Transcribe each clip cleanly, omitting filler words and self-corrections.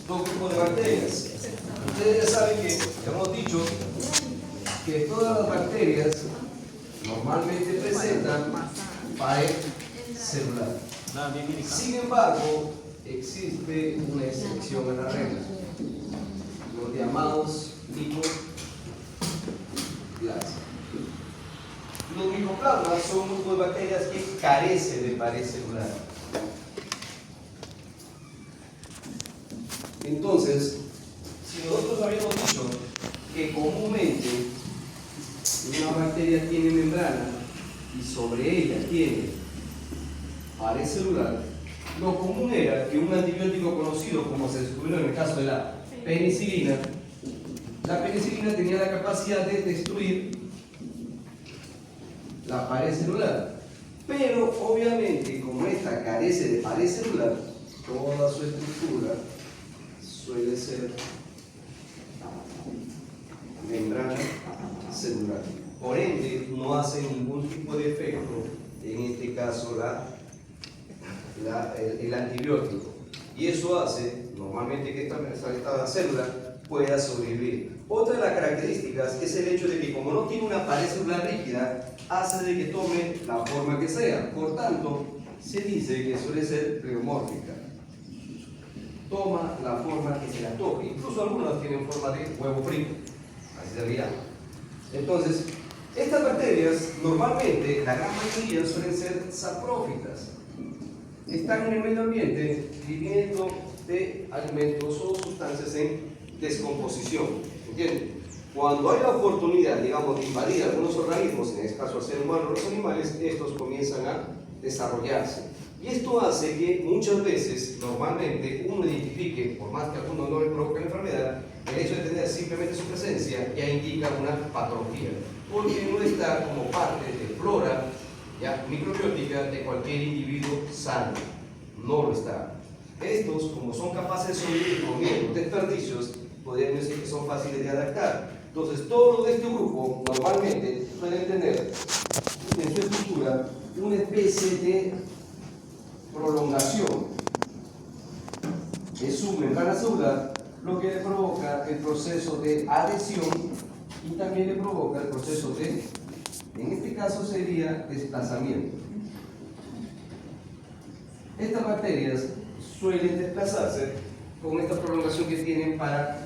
dos grupos de bacterias. Ustedes ya saben que hemos dicho que todas las bacterias normalmente presentan pared celular. Sin embargo, existe una excepción a la regla, los llamados micoplasmas. Los micoplasmas son un grupo de bacterias que carece de pared celular. Entonces, si nosotros habíamos dicho que comúnmente una bacteria tiene membrana y sobre ella tiene pared celular, lo común era que un antibiótico conocido, como se descubrió en el caso de la penicilina tenía la capacidad de destruir la pared celular. Pero obviamente, como esta carece de pared celular, toda su estructura suele ser membrana celular. Por ende, no hace ningún tipo de efecto, en este caso, el antibiótico. Y eso hace, normalmente, que esta célula pueda sobrevivir. Otra de las características es el hecho de que, como no tiene una pared celular rígida, hace de que tome la forma que sea. Por tanto, se dice que suele ser pleomórfica. Toma la forma que se la toque. Incluso algunas tienen forma de huevo frito. Así se le llama. Entonces, estas bacterias, normalmente, la gran mayoría suelen ser saprófitas. Están en el medio ambiente viviendo de alimentos o sustancias en descomposición. ¿Entienden? Cuando hay la oportunidad, digamos, de invadir algunos organismos, en este caso el ser humano o los animales, estos comienzan a desarrollarse. Y esto hace que muchas veces, normalmente, uno identifique, por más que a alguno no le provoque la enfermedad, el hecho de tener simplemente su presencia ya indica una patología, porque no está como parte de flora microbiótica de cualquier individuo sano. No lo está. Estos, como son capaces de sobrevivir comiendo desperdicios, podríamos decir que son fáciles de adaptar. Entonces, todos de este grupo normalmente suelen tener en su estructura una especie de prolongación de su membrana celular, lo que le provoca el proceso de adhesión y también le provoca el proceso de, en este caso sería desplazamiento. Estas bacterias suelen desplazarse con esta prolongación que tienen para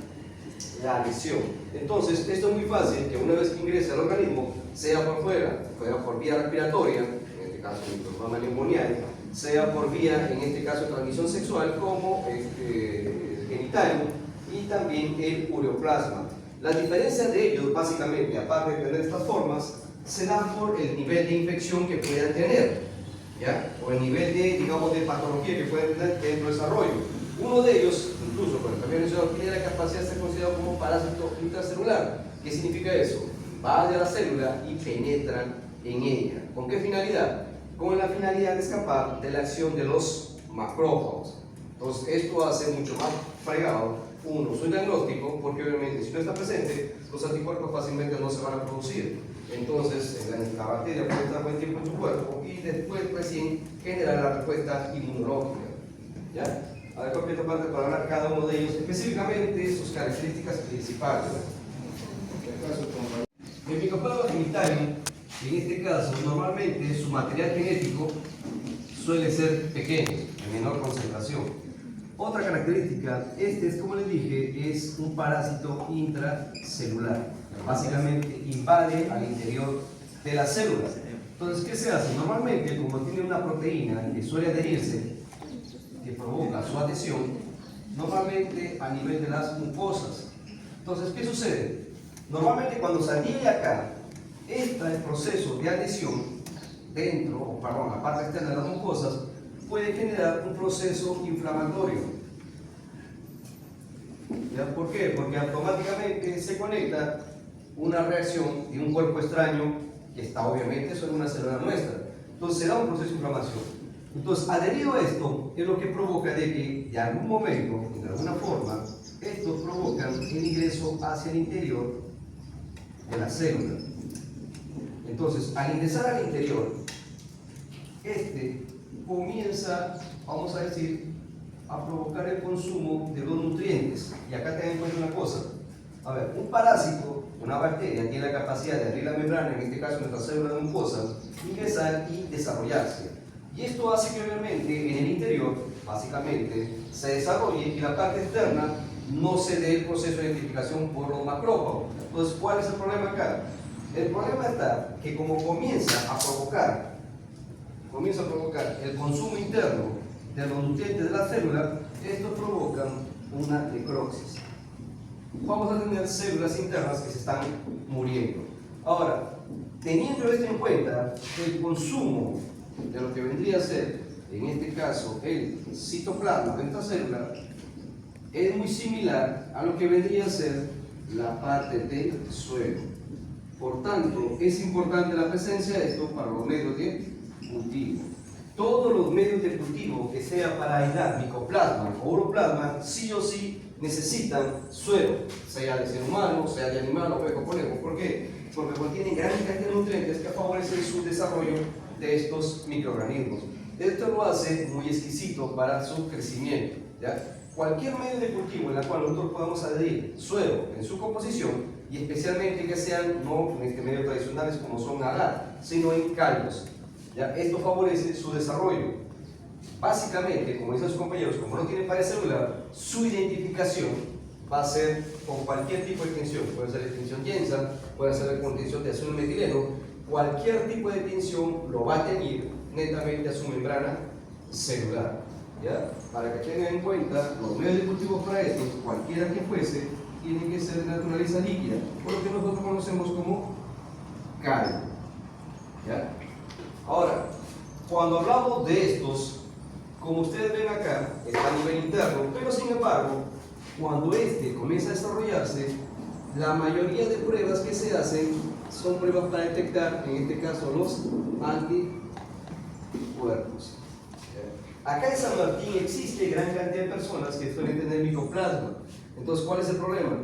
la adhesión. Entonces, esto es muy fácil, que una vez que ingrese al organismo, sea por fuera por vía respiratoria, en este caso microbioma neumoniae, sea por vía, en este caso, de transmisión sexual, como genital, y también el ureoplasma. Las diferencias de ellos, básicamente, aparte de tener estas formas, se dan por el nivel de infección que puedan tener, ¿ya? O el nivel de, digamos, de patología que pueden tener dentro del desarrollo. Uno de ellos, incluso, cuando también mencionado, tiene la capacidad de ser considerado como parásito intracelular. ¿Qué significa eso? Va hacia la célula y penetran en ella. ¿Con qué finalidad? Con la finalidad de escapar de la acción de los macrófagos. Entonces, esto hace mucho más fregado su diagnóstico, porque obviamente si no está presente, los anticuerpos fácilmente no se van a producir. Entonces, la bacteria puede estar buen tiempo en su cuerpo y después recién genera la respuesta inmunológica. ¿Ya? A ver, completo parte para hablar cada uno de ellos, específicamente sus características principales. El Mycoplasma genitalium, en este caso, normalmente su material genético suele ser pequeño, en menor concentración. Otra característica, es, como les dije, es un parásito intracelular. Básicamente invade al interior de las células. Entonces, ¿qué se hace? Normalmente, como tiene una proteína que suele adherirse, que provoca su adhesión, normalmente a nivel de las mucosas. Entonces, ¿qué sucede? Normalmente cuando se adhiere acá, el proceso de adhesión dentro, o perdón, la parte externa de las mucosas, puede generar un proceso inflamatorio. ¿Ya? ¿Por qué? Porque automáticamente se conecta una reacción de un cuerpo extraño que está obviamente sobre una célula nuestra. Entonces se da un proceso de inflamación. Entonces, adherido a esto, es lo que provoca de que, de algún momento, de alguna forma, estos provocan el ingreso hacia el interior de la célula. Entonces, al ingresar al interior, comienza, vamos a decir, a provocar el consumo de los nutrientes. Y acá ten en cuenta una cosa. A ver, un parásito, una bacteria, tiene la capacidad de abrir la membrana, en este caso nuestra célula mucosa, ingresar y desarrollarse. Y esto hace que obviamente en el interior, básicamente, se desarrolle y la parte externa no se dé el proceso de identificación por los macrófagos. Entonces, ¿cuál es el problema acá? El problema está que como comienza a provocar el consumo interno de los nutrientes de la célula, esto provoca una necrosis. Vamos a tener células internas que se están muriendo. Ahora, teniendo esto en cuenta, el consumo de lo que vendría a ser, en este caso, el citoplasma de esta célula, es muy similar a lo que vendría a ser la parte del suelo. Por tanto, es importante la presencia de esto para los medios de cultivo. Todos los medios de cultivo que sea para aislar micoplasma o uroplasma, sí o sí necesitan suelo, sea de ser humano, sea de animal o peco conejo. ¿Por qué? Porque contienen gran cantidad de nutrientes que favorecen su desarrollo de estos microorganismos. Esto lo hace muy exquisito para su crecimiento, ¿ya? Cualquier medio de cultivo en el cual nosotros podamos adherir suelo en su composición, y especialmente que sean no en este medio tradicionales como son agar, sino en caldos, ¿ya? Esto favorece su desarrollo. Básicamente, como dicen sus compañeros, como no tienen pared celular, su identificación va a ser con cualquier tipo de tinción. Puede ser la tinción Jensen, puede ser con tinción de azul metileno. Cualquier tipo de tinción lo va a teñir netamente a su membrana celular, ¿ya? Para que tengan en cuenta, los medios de cultivo para esto, cualquiera que fuese, tienen que ser de naturaleza líquida, por lo que nosotros conocemos como caldo, ¿ya? Ahora, cuando hablamos de estos, como ustedes ven acá, está a nivel interno, pero sin embargo, cuando este comienza a desarrollarse, la mayoría de pruebas que se hacen son pruebas para detectar, en este caso, los anticuerpos. Acá en San Martín existe gran cantidad de personas que suelen tener micoplasma. Entonces, ¿cuál es el problema?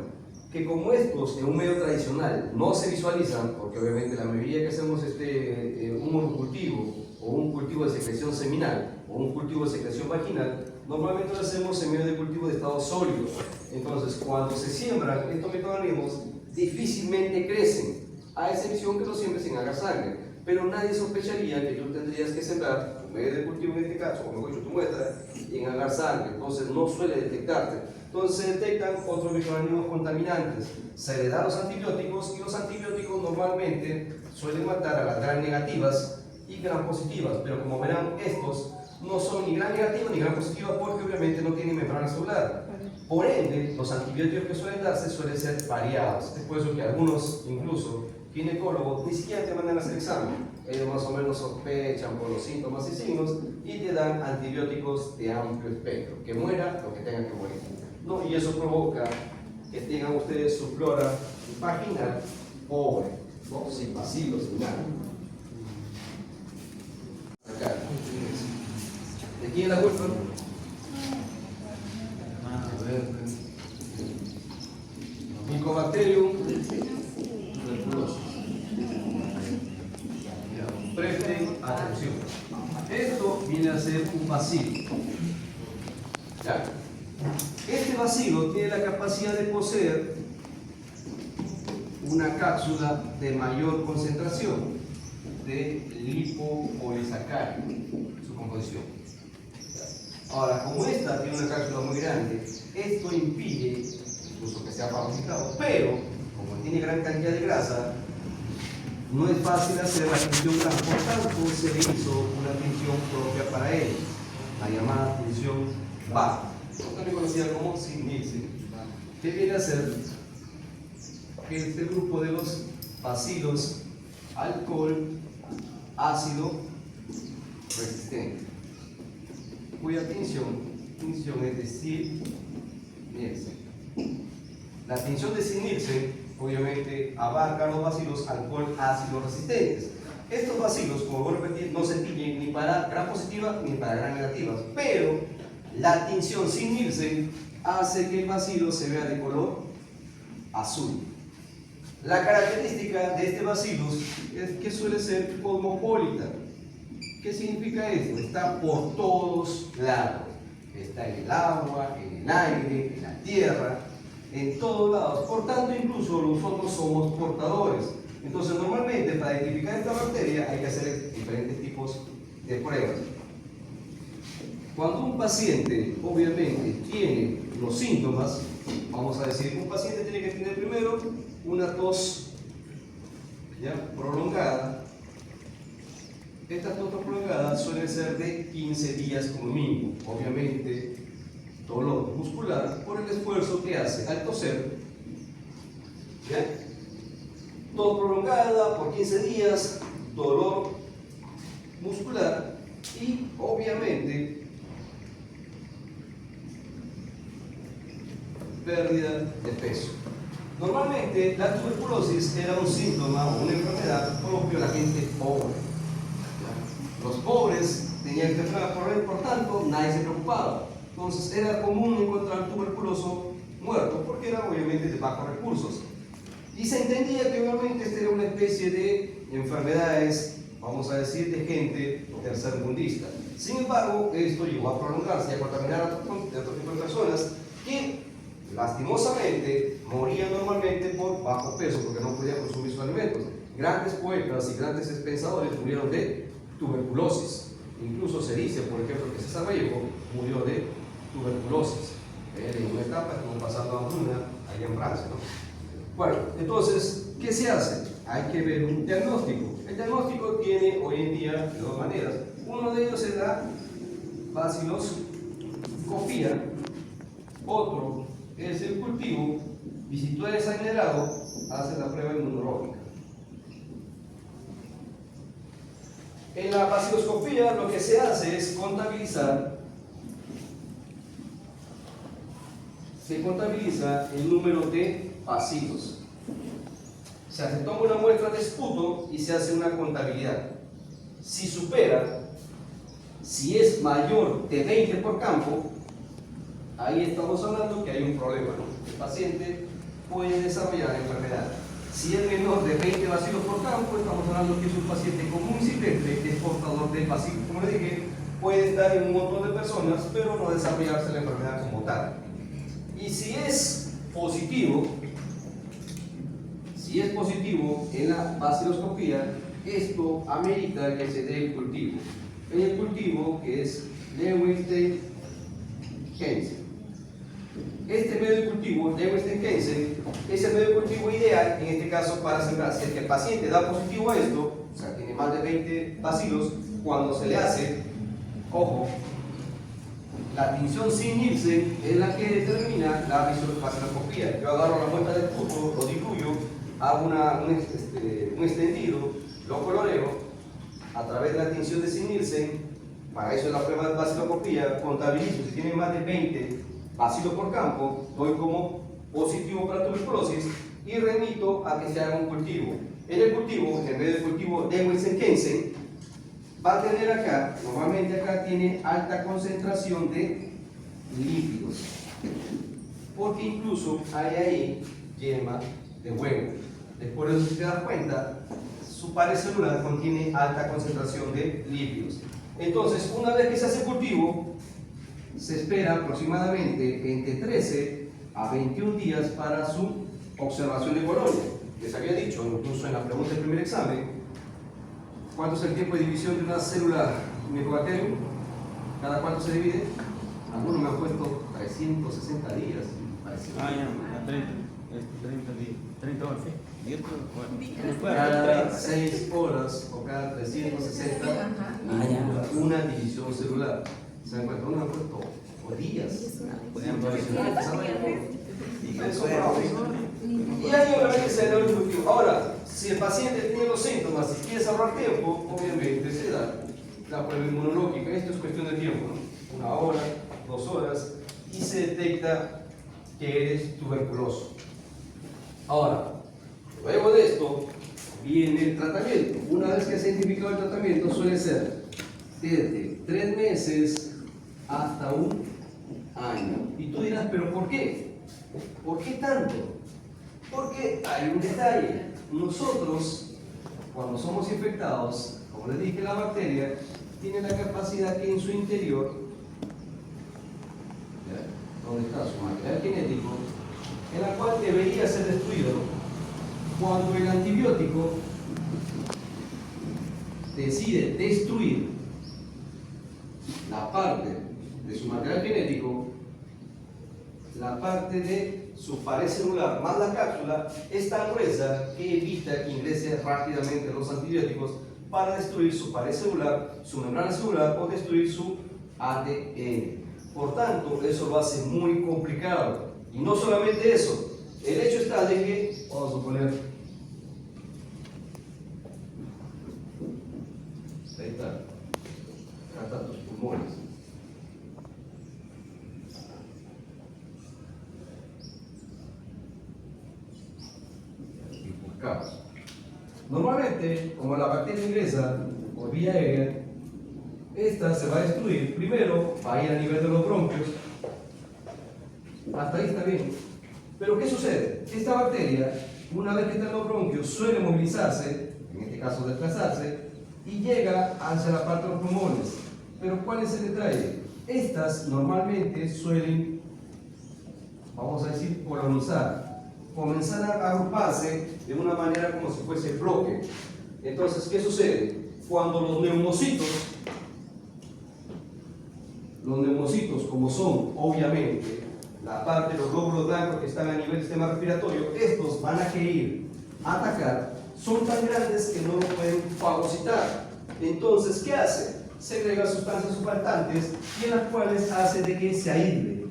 Que como estos en un medio tradicional no se visualizan, porque obviamente la mayoría que hacemos un monocultivo o un cultivo de secreción seminal o un cultivo de secreción vaginal, normalmente lo hacemos en medio de cultivo de estado sólido. Entonces, cuando se siembran estos microorganismos, difícilmente crecen, a excepción que lo siembres en agar sangre. Pero nadie sospecharía que tú tendrías que sembrar tu medio de cultivo en este caso, o mejor dicho, tu muestra, en agar sangre. Entonces, no suele detectarte. Entonces, se detectan otros microorganismos contaminantes. Se le da los antibióticos y los antibióticos normalmente suelen matar a las gram negativas y gram positivas. Pero como verán, estos no son ni gram negativas ni gram positivas porque obviamente no tienen membrana celular. Por ende, los antibióticos que suelen darse suelen ser variados. Es por eso que algunos, incluso ginecólogos, ni siquiera te mandan a hacer examen. Ellos más o menos sospechan por los síntomas y signos y te dan antibióticos de amplio espectro, que muera lo que tenga que morir. No, y eso provoca que tengan ustedes su flora vaginal pobre, ¿no? Sin bacilos, sin nada. Acá. ¿De quién es la culpa? Mycobacterium tuberculosis. Presten atención. Esto viene a ser un bacilo. ¿Ya? Este bacilo tiene la capacidad de poseer una cápsula de mayor concentración de lipopolisacárido, su composición. Ahora, como esta tiene una cápsula muy grande, esto impide incluso que sea fagocitado, pero como tiene gran cantidad de grasa, no es fácil hacer la tinción grasa, por tanto se le hizo una tinción propia para él, la llamada tinción baja, también conocida como Sid-Nielsen, que viene a ser que este grupo de los bacilos alcohol ácido resistente, cuya tinción es de Sid-Nielsen. La tinción de Sid-Nielsen obviamente abarca los bacilos alcohol ácido resistentes. Estos bacilos, como vuelvo a repetir, no se tiñen ni para gram positiva ni para gram negativas, pero la tinción Sid-Nielsen hace que el bacilo se vea de color azul. La característica de este bacillus es que suele ser cosmopolita. ¿Qué significa esto? Está por todos lados. está en el agua, en el aire, en la tierra, en todos lados. Por tanto, incluso nosotros somos portadores. Entonces, normalmente para identificar esta bacteria hay que hacer diferentes tipos de pruebas. Cuando un paciente, obviamente, tiene los síntomas, vamos a decir que un paciente tiene que tener primero una tos prolongada. Estas tos prolongadas suelen ser de 15 días como mínimo. Obviamente, dolor muscular por el esfuerzo que hace al toser. Tos prolongada por 15 días, dolor muscular y obviamente pérdida de peso. Normalmente la tuberculosis era un síntoma o una enfermedad propio de la gente pobre. Los pobres tenían que enfermar por tanto nadie se preocupaba. Entonces era común encontrar tuberculoso muerto porque era obviamente de bajos recursos. Y se entendía que obviamente esta era una especie de enfermedades, vamos a decir, de gente tercermundista. Sin embargo, esto llegó a prolongarse y a contaminar a otro tipo de personas que lastimosamente morían normalmente por bajo peso porque no podían consumir sus alimentos. Grandes poetas y grandes pensadores murieron de tuberculosis. Incluso se dice, por ejemplo, que César Vallejo murió de tuberculosis. En una etapa estuvo pasando a hambruna allá en Francia, ¿no? Bueno, entonces, ¿qué se hace? Hay que ver un diagnóstico. El diagnóstico tiene hoy en día de dos maneras. Uno de ellos es la baciloscopía, otro es el cultivo, y si tú eres sangrado, haces la prueba inmunológica. En la baciloscopía lo que se hace es contabilizar, se contabiliza el número de bacilos. O sea, se toma una muestra de esputo y se hace una contabilidad. Si supera, si es mayor de 20 por campo, ahí estamos hablando que hay un problema, ¿no? El paciente puede desarrollar la enfermedad. Si es menor de 20 bacilos por campo, estamos hablando que es un paciente común y silvestre que es portador de bacilos. Como le dije, puede estar en un montón de personas, pero no desarrollarse la enfermedad como tal. Y si es positivo en la baciloscopía, esto amerita que se dé el cultivo. El cultivo que es Lewis-Hansen. Este medio de cultivo, Lewis-Hansen, es el medio de cultivo ideal, en este caso, para sembrar. Si el paciente da positivo a esto, o sea, tiene más de 20 bacilos, cuando se le hace, ojo, la tinción sin Nielsen es la que determina la baciloscopía. Yo agarro la muestra del fruto, lo diluyo, hago un extendido, lo coloreo a través de la tinción de sin Nielsen. Para eso es la prueba de baciloscopía. Contabilizo si tiene más de 20 bacilos por campo, doy como positivo para tuberculosis y remito a que se haga un cultivo. En el cultivo, en vez del cultivo Lewis-Hansen, va a tener acá, normalmente acá tiene alta concentración de lípidos, porque incluso hay ahí yema de huevo. Por eso, si te das cuenta, su pared celular contiene alta concentración de lípidos. Entonces, una vez que se hace cultivo, se espera aproximadamente entre 13 a 21 días para su observación de colonia. Les había dicho, incluso en la pregunta del primer examen, ¿cuánto es el tiempo de división de una célula Mycobacterium? ¿Cada cuánto se divide? Algunos me han puesto 360 días. Ya, 30 días, 30 horas, ¿sí? Cada 6 horas o cada 360, una división celular. ¿Se dan cuenta? Uno me han puesto o días. Y ahí obviamente se da el cultivo. Ahora, si el paciente tiene los síntomas y quiere ahorrar tiempo, obviamente se da la prueba inmunológica. Esto es cuestión de tiempo, ¿no? 1 hora, 2 horas, y se detecta que eres tuberculoso. Ahora, luego de esto viene el tratamiento. Una vez que se ha identificado el tratamiento, suele ser desde 3 meses hasta 1 año. Y tú dirás, ¿pero por qué? ¿Por qué tanto? Porque hay un detalle. Nosotros, cuando somos infectados, como les dije, la bacteria tiene la capacidad que en su interior donde está su material genético, en la cual debería ser destruido cuando el antibiótico decide destruir la parte de su material genético, la parte de su pared celular más la cápsula es tan gruesa que evita que ingrese rápidamente los antibióticos para destruir su pared celular, su membrana celular o destruir su ADN. Por tanto, eso lo hace muy complicado. Y no solamente eso, el hecho está de que, vamos a suponer, ahí está, acá están tus pulmones. Normalmente, como la bacteria ingresa por vía aérea, esta se va a destruir. Primero va a ir a nivel de los bronquios. Hasta ahí está bien. Pero ¿qué sucede? Esta bacteria, una vez que está en los bronquios, suele movilizarse, en este caso desplazarse, y llega hacia la parte de los pulmones. Pero ¿cuál es el detalle? Estas normalmente suelen, vamos a decir, colonizar, comenzar a agruparse de una manera como si fuese bloque. Entonces, ¿qué sucede? Cuando los neumocitos, como son obviamente la parte de los glóbulos blancos que están a nivel del sistema respiratorio, estos van a querer atacar, son tan grandes que no lo pueden fagocitar. Entonces, ¿qué hace? Segrega sustancias surfactantes y en las cuales hace de que se aísle.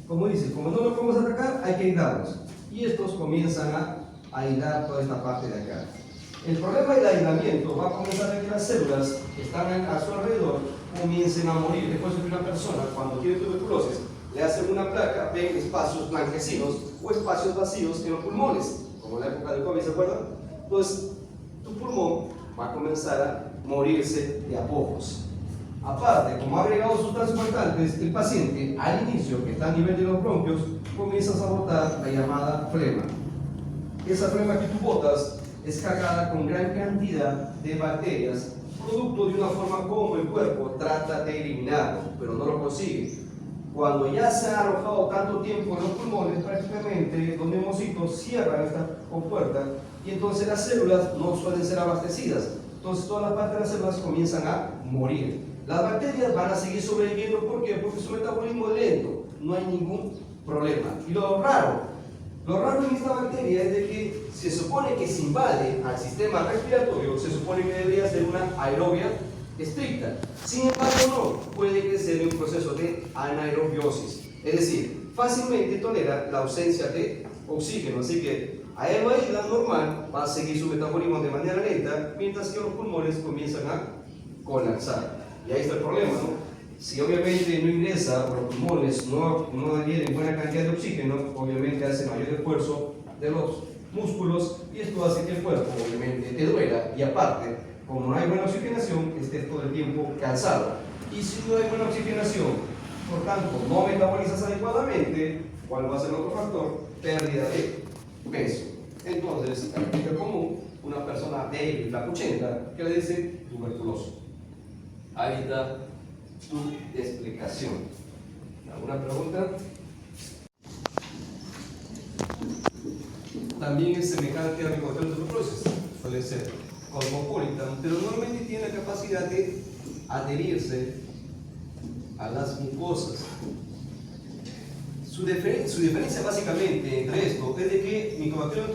Como dice, como no lo podemos atacar, hay que aislarlos. Y estos comienzan a aislar toda esta parte de acá. El problema del aislamiento va a comenzar a que las células que están a su alrededor comiencen a morir. Después de una persona, cuando tiene tuberculosis, le hacen una placa, ven espacios blanquecinos o espacios vacíos en los pulmones, como en la época del COVID, ¿se acuerdan? Entonces, tu pulmón va a comenzar a morirse de a pocos. Aparte, como ha agregado sustancias surfactantes, el paciente, al inicio, que está a nivel de los bronquios, comienzas a botar la llamada flema. Esa flema que tú botas es cargada con gran cantidad de bacterias, producto de una forma como el cuerpo trata de eliminarlo, pero no lo consigue. Cuando ya se ha arrojado tanto tiempo en los pulmones, prácticamente los neumocitos cierran esta compuerta y entonces las células no suelen ser abastecidas. Entonces todas las partes de las células comienzan a morir. Las bacterias van a seguir sobreviviendo, ¿por qué? Porque su metabolismo es lento, no hay ningún problema. Y lo raro en esta bacteria es de que se supone que se invade al sistema respiratorio, se supone que debería ser una aerobia estricta. Sin embargo, no, puede crecer en un proceso de anaerobiosis, es decir, fácilmente tolera la ausencia de oxígeno, así que aeroaísla normal va a seguir su metabolismo de manera lenta, mientras que los pulmones comienzan a colapsar. Y ahí está el problema, ¿no? Si obviamente no ingresa o los pulmones no adquieren buena cantidad de oxígeno, obviamente hace mayor esfuerzo de los músculos y esto hace que el cuerpo obviamente te duela y aparte, como no hay buena oxigenación, estés todo el tiempo cansado. Y si no hay buena oxigenación, por tanto, no metabolizas adecuadamente, ¿cuál va a ser el otro factor? Pérdida de peso. Entonces, es común una persona débil, flacuchenta, que le dice tuberculoso. Ahí está tu explicación. ¿Alguna pregunta? También es semejante a la Mycobacterium tuberculosis, suele ser cosmopolita, pero normalmente tiene la capacidad de adherirse a las mucosas. Su diferencia básicamente entre esto es de que Mycobacterium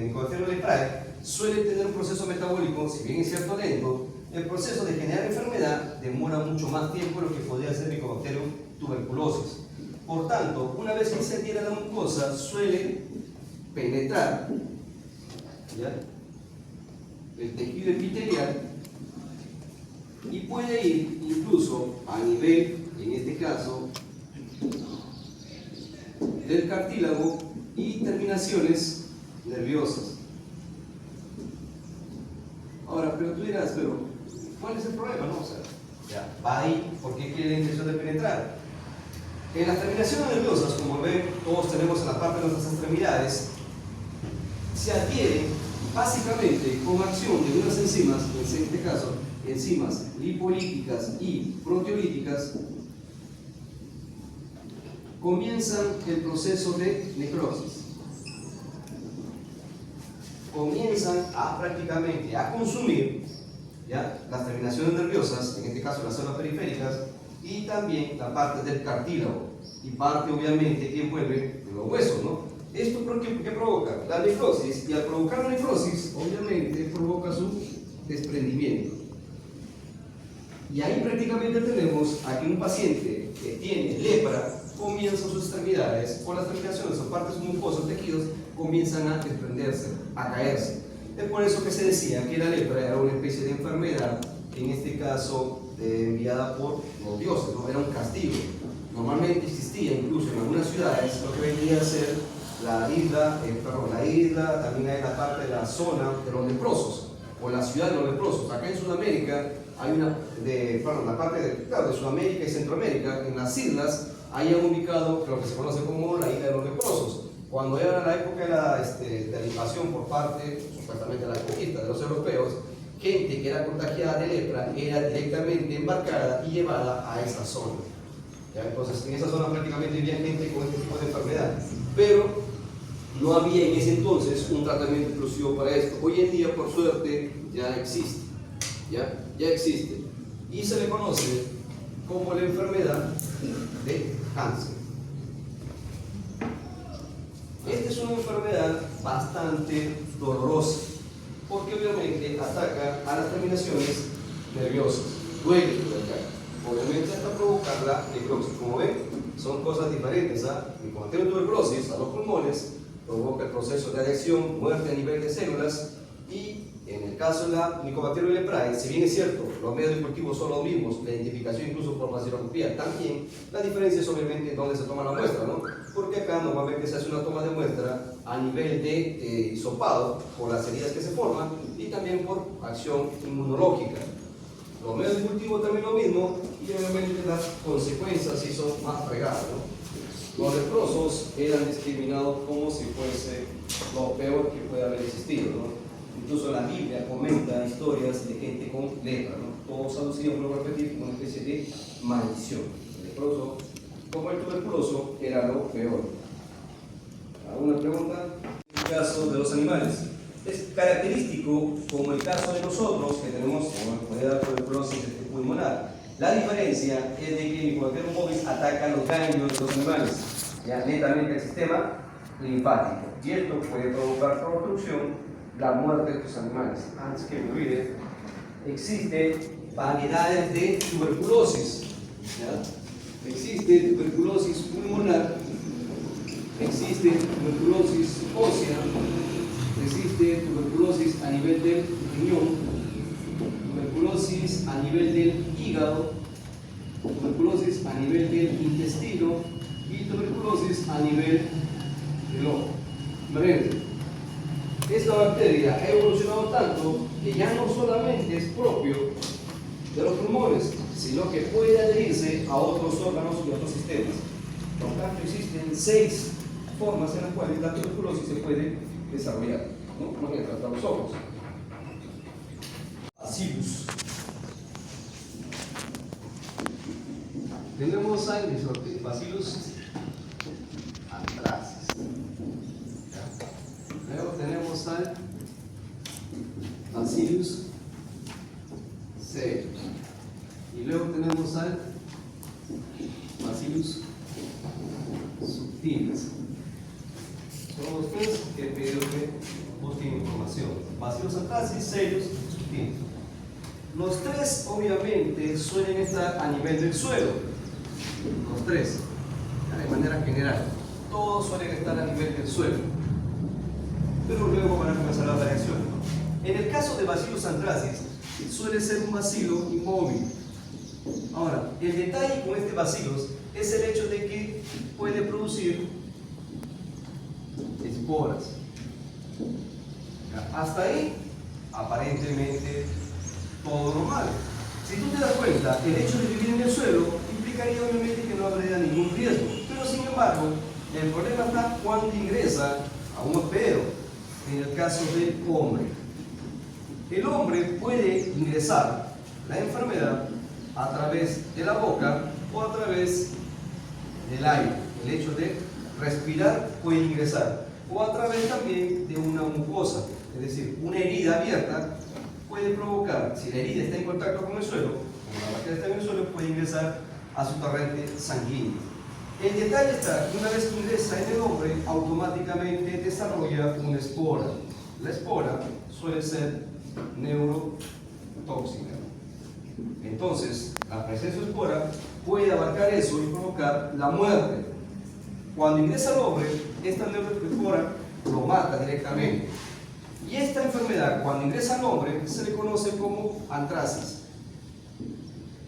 Mycobacterium leprae suele tener un proceso metabólico, si bien es cierto lento, el proceso de generar enfermedad demora mucho más tiempo de lo que podría ser Mycobacterium tuberculosis. Por tanto, una vez que se adhiere a la mucosa, suele penetrar, ¿ya?, el tejido epitelial y puede ir incluso a nivel, en este caso, del cartílago y terminaciones nerviosas. Ahora, pero tú dirás, pero ¿cuál es el problema? No? O sea, ya va ahí, ¿por qué quiere la intención de penetrar? En las terminaciones nerviosas, como ven, todos tenemos en la parte de nuestras extremidades, se adhiere básicamente con acción de unas enzimas, en este caso, enzimas lipolíticas y proteolíticas, comienzan el proceso de necrosis. Comienzan a prácticamente a consumir, ¿ya?, las terminaciones nerviosas, en este caso las células periféricas, y también la parte del cartílago, y parte obviamente que envuelve los huesos, ¿no? ¿Esto qué provoca? La necrosis, y al provocar la necrosis, obviamente provoca su desprendimiento. Y ahí prácticamente tenemos a que un paciente que tiene lepra comienza sus extremidades, o las terminaciones o partes mucosas, tejidos, comienzan a desprenderse, a caerse. Es por eso que se decía que la lepra era una especie de enfermedad, en este caso enviada por los dioses, ¿no? Era un castigo. Normalmente existía incluso en algunas ciudades lo que venía a ser la isla, también hay la parte de la zona de los leprosos, o la ciudad de los leprosos. Acá en Sudamérica hay la parte de Sudamérica y Centroamérica, en las islas, ahí han ubicado lo que se conoce como la isla de los leprosos. Cuando era la época de la invasión por parte, supuestamente la conquista de los europeos, gente que era contagiada de lepra era directamente embarcada y llevada a esa zona. ¿Ya? Entonces, en esa zona prácticamente vivía gente con este tipo de enfermedad, pero no había en ese entonces un tratamiento exclusivo para esto. Hoy en día, por suerte, ya existe. Ya existe. Y se le conoce como la enfermedad de cáncer. Esta es una enfermedad bastante dolorosa, porque obviamente ataca a las terminaciones nerviosas, duele obviamente hasta provocar la necrosis. Como ven, son cosas diferentes. Cuando tiene tuberculosis a los pulmones, provoca el proceso de adhesión, muerte a nivel de células, y en el caso de la Mycobacterium leprae, si bien es cierto, los medios de cultivo son los mismos, la identificación incluso por vaciloscopía también, la diferencia es obviamente en dónde se toma la muestra, ¿no? Porque acá normalmente se hace una toma de muestra a nivel de hisopado, por las heridas que se forman, y también por acción inmunológica. Los medios de cultivo también lo mismo, y obviamente las consecuencias sí son más fregadas, ¿no? Los leprosos eran discriminados como si fuese lo peor que puede haber existido, ¿no? Incluso la Biblia comenta historias de gente con lepra, ¿no? Todos aducían, vuelvo a repetir, como una especie de maldición. El leproso, como el tuberculoso, era lo peor. ¿Alguna pregunta? En el caso de los animales, es característico, como el caso de nosotros, que tenemos tuberculosis pulmonar. La diferencia es de que el Mycobacterium bovis ataca los ganglios de los animales, ya netamente el sistema linfático, y esto puede provocar por obstrucción la muerte de estos animales. Antes que me olvide, existen variedades de tuberculosis, ¿ya? Existe tuberculosis pulmonar, existe tuberculosis ósea, existe tuberculosis a nivel del riñón, tuberculosis a nivel del hígado, tuberculosis a nivel del intestino y tuberculosis a nivel del ojo. Esta bacteria ha evolucionado tanto que ya no solamente es propio de los pulmones, sino que puede adherirse a otros órganos y otros sistemas. Por lo tanto, existen 6 formas en las cuales la tuberculosis se puede desarrollar, ¿no? Por ejemplo, hasta los ojos. Bacillus. Tenemos Bacillus anthracis. Luego tenemos al Bacillus cereus. Y luego tenemos al Bacillus subtilis. Son los 3 que pido que busquen información. Bacillus anthracis, cereus, subtilis. Los 3 obviamente suelen estar a nivel del suelo. Los 3, de manera general. Todos suelen estar a nivel del suelo, pero luego van a comenzar la reacción. En el caso de Bacillus anthracis, suele ser un bacilo inmóvil. Ahora, el detalle con este bacillus es el hecho de que puede producir esporas. Hasta ahí, aparentemente, todo normal. Si tú te das cuenta, el hecho de vivir en el suelo implicaría obviamente que no habría ningún riesgo, pero sin embargo, el problema está cuando ingresa a un hospedero. En el caso del hombre, el hombre puede ingresar la enfermedad a través de la boca o a través del aire. el hecho de respirar puede ingresar, o a través también de una mucosa, es decir, una herida abierta puede provocar, si la herida está en contacto con el suelo, como la bacteria está en el suelo, puede ingresar a su torrente sanguíneo. El detalle está que una vez que ingresa en el hombre, automáticamente desarrolla una espora. La espora suele ser neurotóxica. Entonces, la presencia de espora puede abarcar eso y provocar la muerte. Cuando ingresa al hombre, esta neuroespora lo mata directamente. Y esta enfermedad, cuando ingresa al hombre, se le conoce como antracis.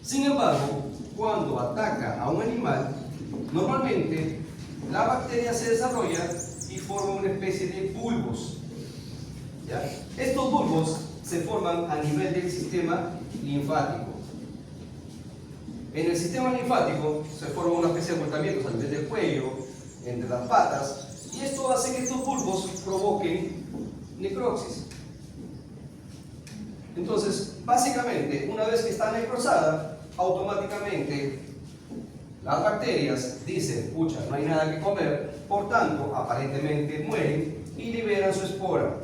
Sin embargo, cuando ataca a un animal, normalmente la bacteria se desarrolla y forma una especie de bulbos. ¿Ya? Estos bulbos se forman a nivel del sistema linfático. En el sistema linfático se forma una especie de abultamientos a nivel del cuello, entre las patas, y esto hace que estos bulbos provoquen necrosis. Entonces, básicamente, una vez que está necrosada, automáticamente las bacterias dicen, pucha, no hay nada que comer, por tanto, aparentemente mueren y liberan su espora.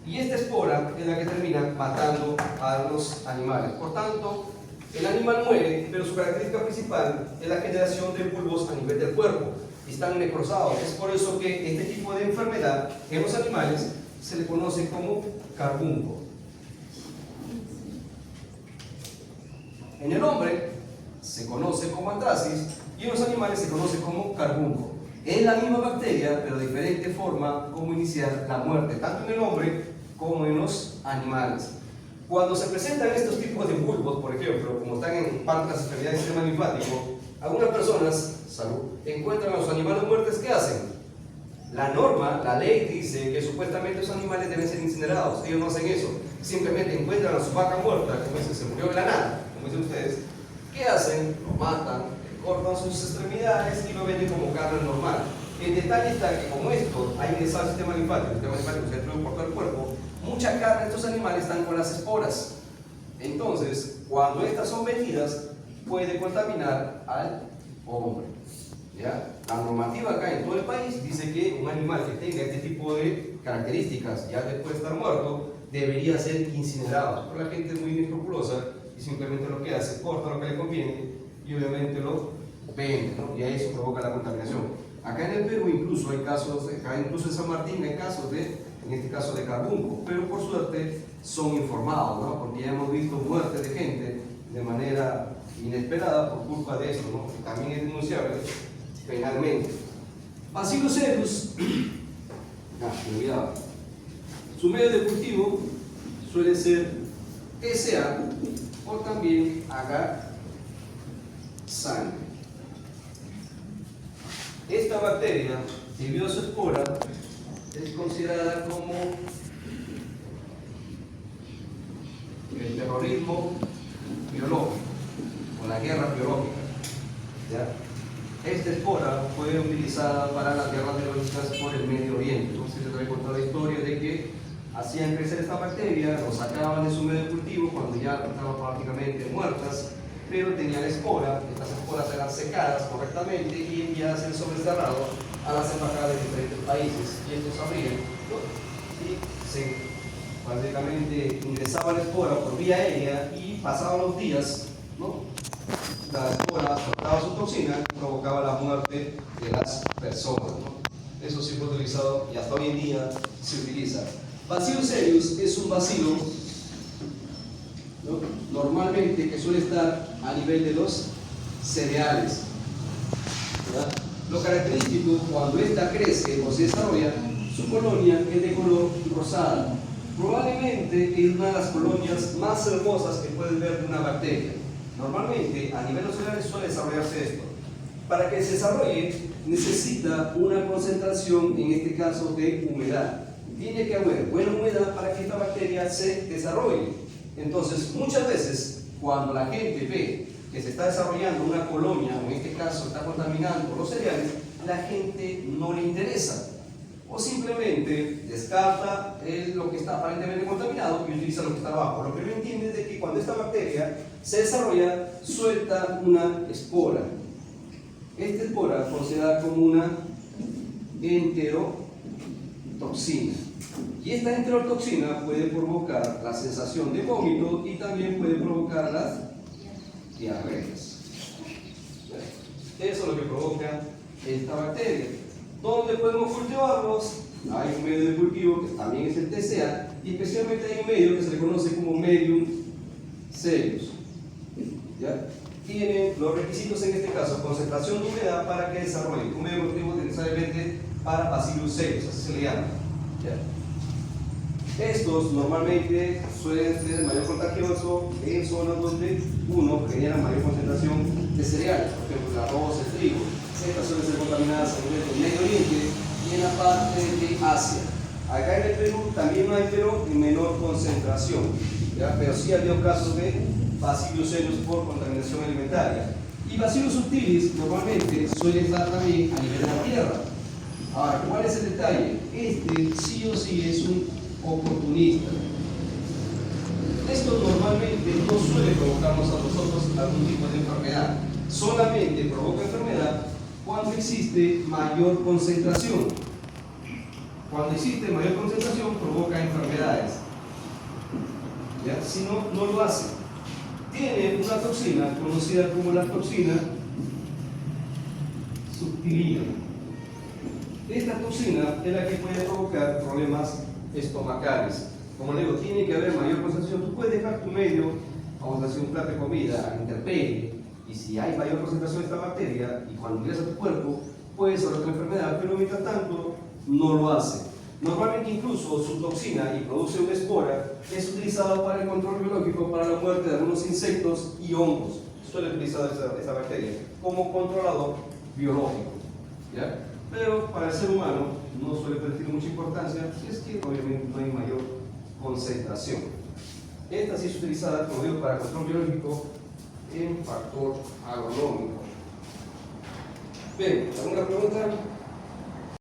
Y esta espora es la que termina matando a los animales. Por tanto, el animal muere, pero su característica principal es la generación de bulbos a nivel del cuerpo. Están necrosados. Es por eso que este tipo de enfermedad en los animales se le conoce como carbunco. En el hombre se conoce como antracis y en los animales se conoce como carbunco. Es la misma bacteria, pero de diferente forma como iniciar la muerte, tanto en el hombre como en los animales. Cuando se presentan estos tipos de bulbos, por ejemplo, como están en parte de las enfermedades del sistema linfático, algunas personas, encuentran a los animales muertos, ¿qué hacen? La norma, la ley dice que supuestamente los animales deben ser incinerados. Ellos no hacen eso. Simplemente encuentran a su vaca muerta, como dicen, se murió de la nada, como dicen ustedes. ¿Qué hacen? Lo matan, cortan sus extremidades y lo venden como carne normal. El detalle está que como esto ha ingresado al sistema linfático, el sistema linfático se distribuye por todo el cuerpo, mucha carne de estos animales están con las esporas. Entonces, cuando estas son vendidas, puede contaminar al hombre. ¿Ya? La normativa acá en todo el país dice que un animal que tenga este tipo de características, ya después de estar muerto, debería ser incinerado. Pero la gente es muy inescrupulosa y simplemente lo que hace, corta lo que le conviene y obviamente lo vende, ¿no? Y ahí eso provoca la contaminación. Acá en el Perú incluso hay casos, acá incluso en San Martín hay casos de, en este caso de carbunco, pero por suerte son informados, ¿no? Porque ya hemos visto muertes de gente de manera inesperada por culpa de esto, ¿no? Que también es denunciable penalmente. Bacillus cereus, me olvidaba. Su medio de cultivo suele ser TCA o también agar sangre. Esta bacteria, debido a su espora, es considerada como el terrorismo biológico o la guerra biológica. ¿Ya? Esta espora fue utilizada para las guerras biológicas por el Medio Oriente. Entonces les voy a contar la historia de que hacían crecer esta bacteria, lo sacaban de su medio de cultivo cuando ya estaban prácticamente muertas, pero tenían espora. Estas esporas eran secadas correctamente y enviadas en sobrecerrado a las embajadas de diferentes países. Y estos abrían, ¿no? Y se básicamente ingresaba la espora por vía aérea y pasaban los días, ¿no? La espora soltaba su toxina y provocaba la muerte de las personas, ¿no? Eso sí fue utilizado y hasta hoy en día se utiliza. Bacillus cereus es un bacilo, ¿no? Normalmente que suele estar a nivel de los cereales. ¿Verdad? Lo característico, cuando ésta crece o se desarrolla, su colonia es de color rosada. Probablemente es una de las colonias más hermosas que puedes ver de una bacteria. Normalmente a nivel de los cereales suele desarrollarse esto. Para que se desarrolle necesita una concentración, en este caso de humedad. Tiene que haber buena humedad para que esta bacteria se desarrolle. Entonces, muchas veces, cuando la gente ve que se está desarrollando una colonia, o en este caso está contaminando los cereales, la gente no le interesa. O simplemente descarta lo que está aparentemente contaminado y utiliza lo que está abajo. Lo que no entiende es de que cuando esta bacteria se desarrolla, suelta una espora. Esta espora es considerada como una enterotoxina. Y esta enterotoxina puede provocar la sensación de vómito y también puede provocar las diarreas. Eso es lo que provoca esta bacteria. ¿Dónde podemos cultivarlos? Hay un medio de cultivo que también es el TCA, y especialmente hay un medio que se le conoce como Medium Cereus. ¿Ya? Tiene los requisitos en este caso: concentración de humedad para que desarrolle un medio de cultivo necesariamente para Bacillus cereus, así se le llama. ¿Ya? Estos normalmente suelen ser mayor contagioso en zonas donde uno genera mayor concentración de cereales, por ejemplo el arroz, el trigo. Estas suelen ser contaminadas a nivel del Medio Oriente y en la parte de Asia. Acá en el Perú también no hay, pero en menor concentración, ¿ya? Pero sí ha habido casos de Bacillus cereus por contaminación alimentaria. Y Bacillus subtilis normalmente suele estar también a nivel de la tierra. Ahora, ¿cuál es el detalle? Este sí o sí es un oportunista. Esto normalmente no suele provocarnos a nosotros algún tipo de enfermedad. Solamente provoca enfermedad cuando existe mayor concentración. Cuando existe mayor concentración provoca enfermedades. ¿Ya? Si no, no lo hace. Tiene una toxina conocida como la toxina subtilina. Esta toxina es la que puede provocar problemas estomacales. Como le digo, tiene que haber mayor concentración. Tú puedes dejar tu medio, vamos a hacer un plato de comida a intemperie, y si hay mayor concentración de esta bacteria y cuando ingresa a tu cuerpo puede desarrollar una enfermedad, pero mientras tanto no lo hace. Normalmente incluso su toxina, y produce una espora, es utilizada para el control biológico, para la muerte de algunos insectos y hongos. Suele utilizar esta bacteria como controlador biológico, ¿ya? Pero para el ser humano no suele tener mucha importancia, es que obviamente no hay mayor concentración. Esta sí es utilizada, como digo, para control biológico en factor agronómico. Bien, ¿alguna pregunta?